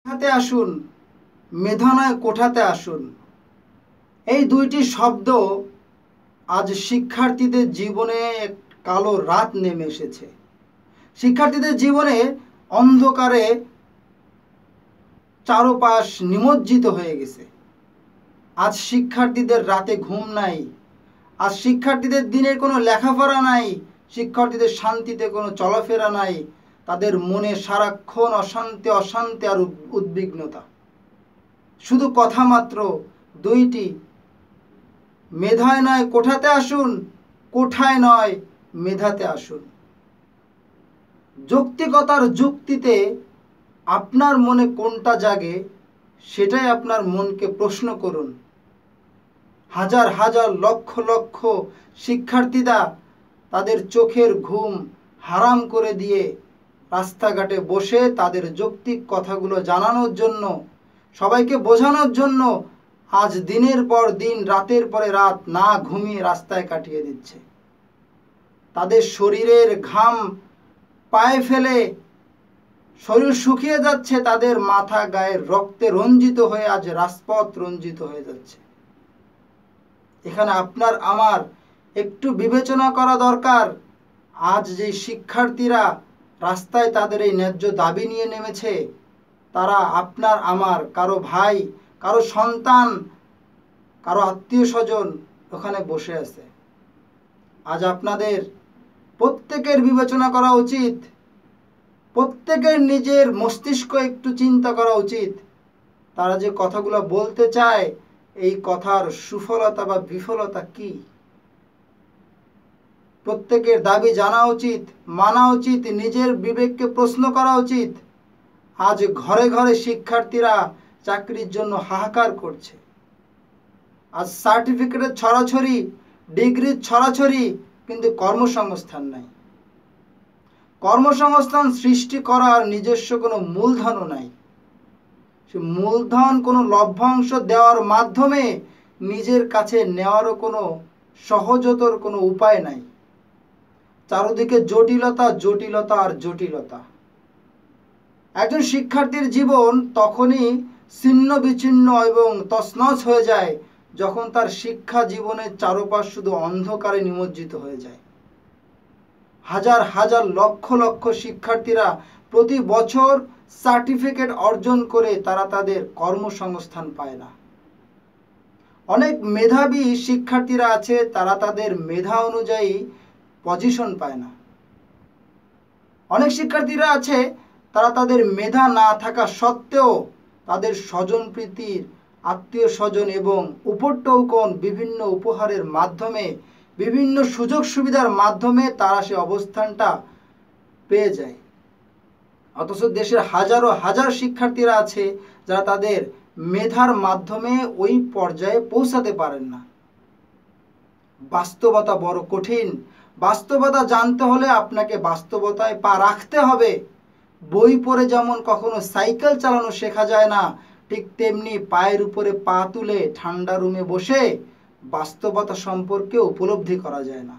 কোঠাতে আসুন, মেধা নয় কোঠাতে আসুন, এই দুইটি শব্দ আজ শিক্ষার্থীদের জীবনে এক কালো রাত নেমে এসেছে। শিক্ষার্থীদের জীবনে অন্ধকারে চারপাশ নিমজ্জিত হয়ে গেছে। আজ শিক্ষার্থীদের রাতে ঘুম নাই, আজ শিক্ষার্থীদের দিনের কোনো লেখাপড়া নাই, শিক্ষার্থীদের শান্তিতে কোনো চলাফেরা নাই, তাদের মনে সারাক্ষণ অশান্তি অশান্তি আর উদ্বিগ্নতা। শুধু কথা মাত্র দুইটি, মেধায় নয় কোঠাতে আসুন, কোঠায় নয় মেধাতে আসুন। যৌক্তিকতার যুক্তিতে আপনার মনে কোনটা জাগে সেটাই আপনার মনকে প্রশ্ন করুন। হাজার হাজার লক্ষ লক্ষ শিক্ষার্থীরা তাদের চোখের ঘুম হারাম করে দিয়ে রাস্তাঘাটে বসে তাদের যৌক্তিক কথাগুলো জানানোর জন্য, সবাইকে বোঝানোর জন্য আজ দিনের পর দিন, রাতের পরে রাত না ঘুমিয়ে রাস্তায় কাটিয়ে দিচ্ছে। তাদের শরীরের ঘাম পায়ে ফেলে শরীর শুকিয়ে যাচ্ছে, তাদের মাথা গায়ের রক্তে রঞ্জিত হয়ে আজ রাজপথ রঞ্জিত হয়ে যাচ্ছে। এখানে আপনার আমার একটু বিবেচনা করা দরকার। আজ যে শিক্ষার্থীরা রাস্তায় তাদের এই ন্যায্য দাবি নিয়ে নেমেছে, তারা আপনার আমার কারো ভাই, কারো সন্তান, কারো আত্মীয় স্বজন ওখানে বসে আছে। আজ আপনাদের প্রত্যেকের বিবেচনা করা উচিত, প্রত্যেকের নিজের মস্তিষ্ক একটু চিন্তা করা উচিত। তারা যে কথাগুলো বলতে চায়, এই কথার সুফলতা বা বিফলতা কি। প্রত্যেকের দাবি জানা উচিত, মানা উচিত, নিজের বিবেককে প্রশ্ন করা উচিত। আজ ঘরে ঘরে শিক্ষার্থীরা চাকরির জন্য হাহাকার করছে। আজ সার্টিফিকেটের ছড়াছড়ি, ডিগ্রির ছড়াছড়ি, কিন্তু কর্মসংস্থান নাই। কর্মসংস্থান সৃষ্টি করার নিজস্ব কোনো মূলধনও নাই। সে মূলধন কোনো লভ্যাংশ দেওয়ার মাধ্যমে নিজের কাছে নেওয়ারও কোনো সহজতর কোনো উপায় নাই। চারদিকে জটিলতা, জটিলতা আর জটিলতা। একজন শিক্ষার্থীর জীবন তখনই ছিন্ন বিচ্ছিন্ন এবং তছনছ হয়ে যায় যখন তার শিক্ষা জীবনের চারপাশ শুধু অন্ধকারে নিমজ্জিত হয়ে যায়। হাজার হাজার লক্ষ লক্ষ শিক্ষার্থীরা প্রতি বছর সার্টিফিকেট অর্জন করে তারা তাদের কর্মসংস্থান পায় না। অনেক মেধাবী শিক্ষার্থীরা আছে, তারা তাদের মেধা অনুযায়ী পজিশন পায় না। অনেক শিক্ষার্থীরা আছে, তারা তাদের মেধা না থাকা সত্ত্বেও তাদের স্বজনপ্রীতির, আত্মীয় স্বজন এবং উপটৌকন বিভিন্ন উপহারের মাধ্যমে, বিভিন্ন সুযোগ সুবিধার মাধ্যমে তারা সে অবস্থানটা পেয়ে যায়। অথচ দেশের হাজারো হাজার শিক্ষার্থীরা আছে যারা তাদের মেধার মাধ্যমে ওই পর্যায়ে পৌঁছাতে পারেন না। বাস্তবতা বড় কঠিন। বাস্তবতা জানতে হলে আপনাকে বাস্তবতায় পা রাখতে হবে। বই পড়ে যেমন কখনো সাইকেল চালানো শেখা যায় না, ঠিক তেমনি পায়ের উপরে পা তুলে ঠান্ডা রুমে বসে বাস্তবতা সম্পর্কে উপলব্ধি করা যায় না।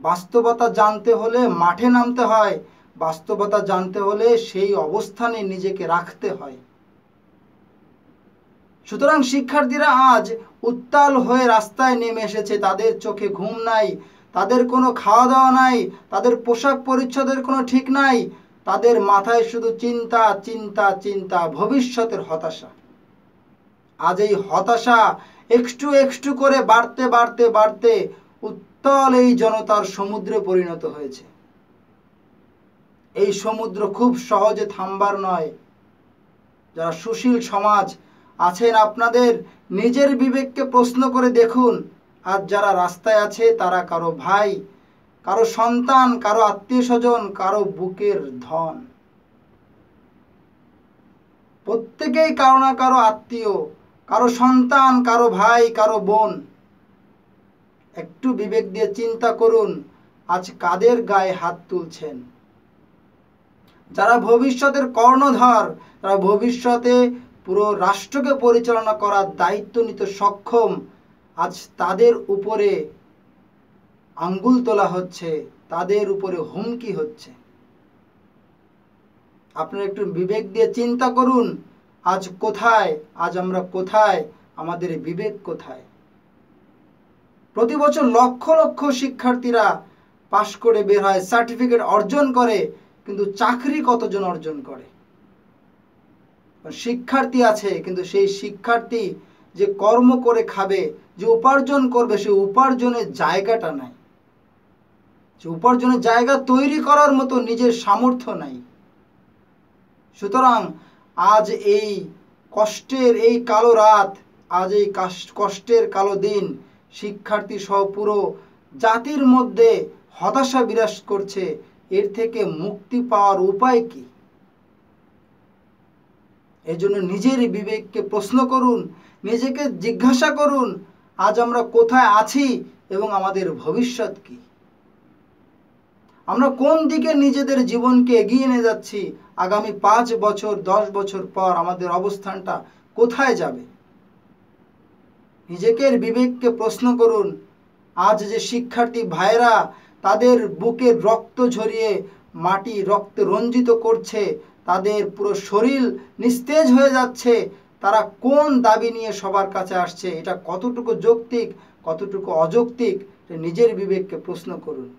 বাস্তবতা জানতে হলে মাঠে নামতে হয়, বাস্তবতা জানতে হলে সেই অবস্থানে নিজেকে রাখতে হয়। সুতরাং শিক্ষার্থীরা আজ উত্তাল হয়ে রাস্তায় নেমে এসেছে। তাদের চোখে ঘুম নাই, তাদের কোনো খাওয়া দাওয়া নাই, তাদের পোশাক পরিচ্ছদের কোনো ঠিক নাই, তাদের মাথায় শুধু চিন্তা চিন্তা চিন্তা, ভবিষ্যতের হতাশা। আজ এই হতাশা একটু একটু করে বাড়তে বাড়তে বাড়তে উত্তাল এই জনতার সমুদ্রে পরিণত হয়েছে। এই সমুদ্র খুব সহজে থামবার নয়। যারা সুশীল সমাজ আছেন, আপনাদের নিজের বিবেককে প্রশ্ন করে দেখুন। আজ যারা রাস্তায় আছে তারা কারো ভাই, কারো সন্তান, কারো আত্মীয় স্বজন, কারো বুকের ধন। প্রত্যেকেই কারো না কারো আত্মীয়, কারো সন্তান, কারো ভাই, কারো বোন। একটু বিবেক দিয়ে চিন্তা করুন, আজ কাদের গায়ে হাত তুলছেন। যারা ভবিষ্যতের কর্ণধার, তারা ভবিষ্যতে পুরো রাষ্ট্রকে পরিচালনা করার দায়িত্ব নিতে সক্ষম, আজ তাদের উপরে আঙ্গুল তোলা হচ্ছে, তাদের উপরে হুমকি হচ্ছে। আপনারা একটু বিবেক দিয়ে চিন্তা করুন। আজ কোথায়, আজ আমরা কোথায়, আমাদের বিবেক কোথায়? প্রতি বছর লক্ষ লক্ষ শিক্ষার্থীরা পাশ করে বের হয়, সার্টিফিকেট অর্জন করে, কিন্তু চাকরি কতজন অর্জন করে? শিক্ষার্থী আছে, কিন্তু সেই শিক্ষার্থী যে কর্ম করে খাবে, যে উপার্জন করবে, সেই উপার্জনের জায়গাটা নাই, যে উপার্জনের জায়গা তৈরি করার মতো নিজের সামর্থ্য নাই। সুতরাং আজ এই কষ্টের এই কালো রাত, আজ এই কষ্টের কালো দিন শিক্ষার্থী সহ পুরো জাতির মধ্যে হতাশা বিরাজ করছে। এর থেকে মুক্তি পাওয়ার উপায় কি? এজন্য নিজের বিবেককে প্রশ্ন করুন, নিজেকে জিজ্ঞাসা করুন, আজ আমরা কোথায় আছি এবং আমাদের ভবিষ্যৎ কি? আমরা কোন দিকে নিজেদের জীবনকে এগিয়ে নিয়ে যাচ্ছি? আগামী 5 বছর 10 বছর পর আমাদের অবস্থানটা কোথায় যাবে? নিজেদের বিবেককে প্রশ্ন করুন। আজ যে শিক্ষার্থী ভাইরা তাদের বুকের রক্ত ঝরিয়ে মাটি রক্তে রঞ্জিত করছে, তাদের পুরো শরীর নিস্তেজ হয়ে যাচ্ছে, তারা কোন দাবি নিয়ে সবার কাছে আসছে? এটা কতটুকু যৌক্তিক, কতটুকু অযৌক্তিক? নিজের বিবেককে প্রশ্ন করুন।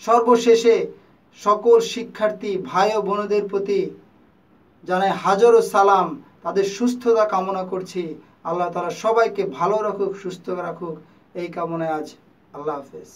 সর্বশেষে সকল শিক্ষার্থী ভাই ও বোনদের প্রতি জানাই হাজারো সালাম, তাদের সুস্থতা কামনা করছি। আল্লাহ তাআলা সবাইকে ভালো রাখুক, সুস্থ রাখুক, এই কামনায় আজ আল্লাহ হাফেজ।